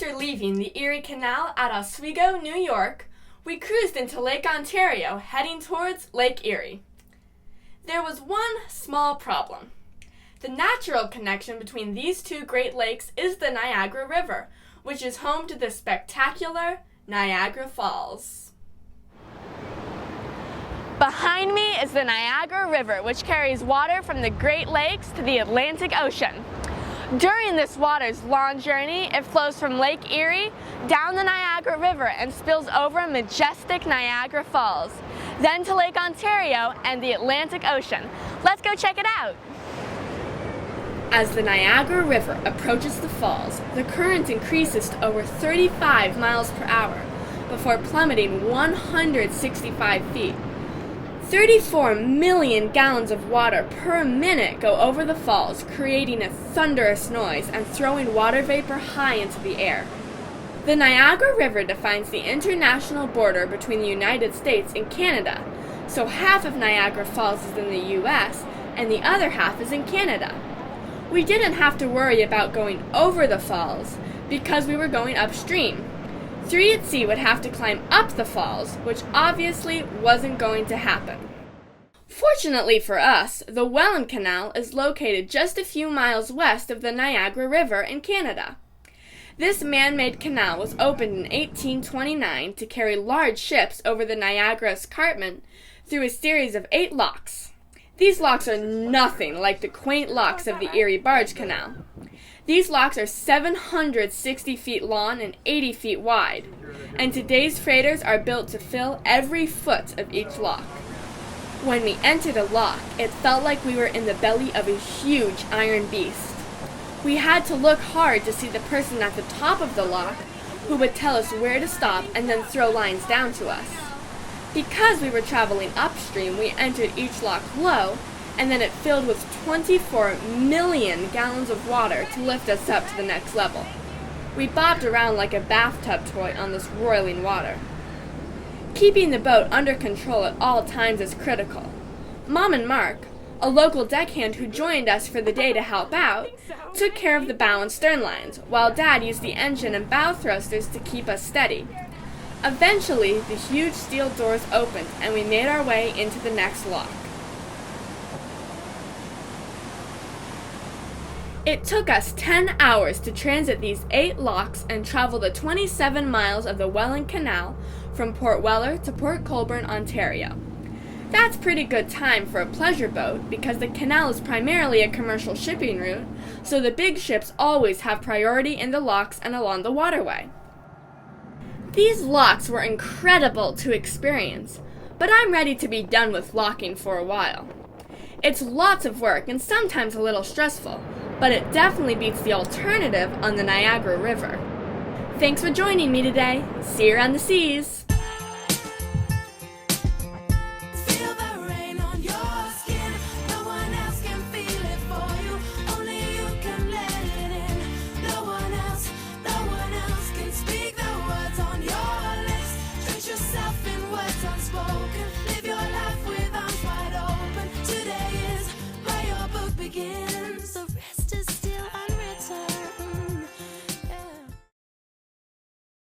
After leaving the Erie Canal at Oswego, New York, we cruised into Lake Ontario, heading towards Lake Erie. There was one small problem. The natural connection between these two Great Lakes is the Niagara River, which is home to the spectacular Niagara Falls. Behind me is the Niagara River, which carries water from the Great Lakes to the Atlantic Ocean. During this water's long journey, it flows from Lake Erie down the Niagara River and spills over majestic Niagara Falls, then to Lake Ontario and the Atlantic Ocean. Let's go check it out. As the Niagara River approaches the falls, the current increases to over 35 miles per hour before plummeting 165 feet. 34 million gallons of water per minute go over the falls, creating a thunderous noise and throwing water vapor high into the air. The Niagara River defines the international border between the United States and Canada, so half of Niagara Falls is in the U.S. and the other half is in Canada. We didn't have to worry about going over the falls because we were going upstream. Three Sea would have to climb up the falls, which obviously wasn't going to happen. Fortunately for us, the Welland Canal is located just a few miles west of the Niagara River in Canada. This man-made canal was opened in 1829 to carry large ships over the Niagara Escarpment through a series of 8 locks. These locks are nothing like the quaint locks of the Erie Barge Canal. These locks are 760 feet long and 80 feet wide, and today's freighters are built to fill every foot of each lock. When we entered a lock, it felt like we were in the belly of a huge iron beast. We had to look hard to see the person at the top of the lock who would tell us where to stop and then throw lines down to us. Because we were traveling upstream, we entered each lock low, and then it filled with 24 million gallons of water to lift us up to the next level. We bobbed around like a bathtub toy on this roiling water. Keeping the boat under control at all times is critical. Mom and Mark, a local deckhand who joined us for the day to help out, took care of the bow and stern lines, while Dad used the engine and bow thrusters to keep us steady. Eventually, the huge steel doors opened and we made our way into the next lock. It took us 10 hours to transit these 8 locks and travel the 27 miles of the Welland Canal from Port Weller to Port Colborne, Ontario. That's pretty good time for a pleasure boat because the canal is primarily a commercial shipping route, so the big ships always have priority in the locks and along the waterway. These locks were incredible to experience, but I'm ready to be done with locking for a while. It's lots of work and sometimes a little stressful, but it definitely beats the alternative on the Niagara River. Thanks for joining me today. See you around the seas.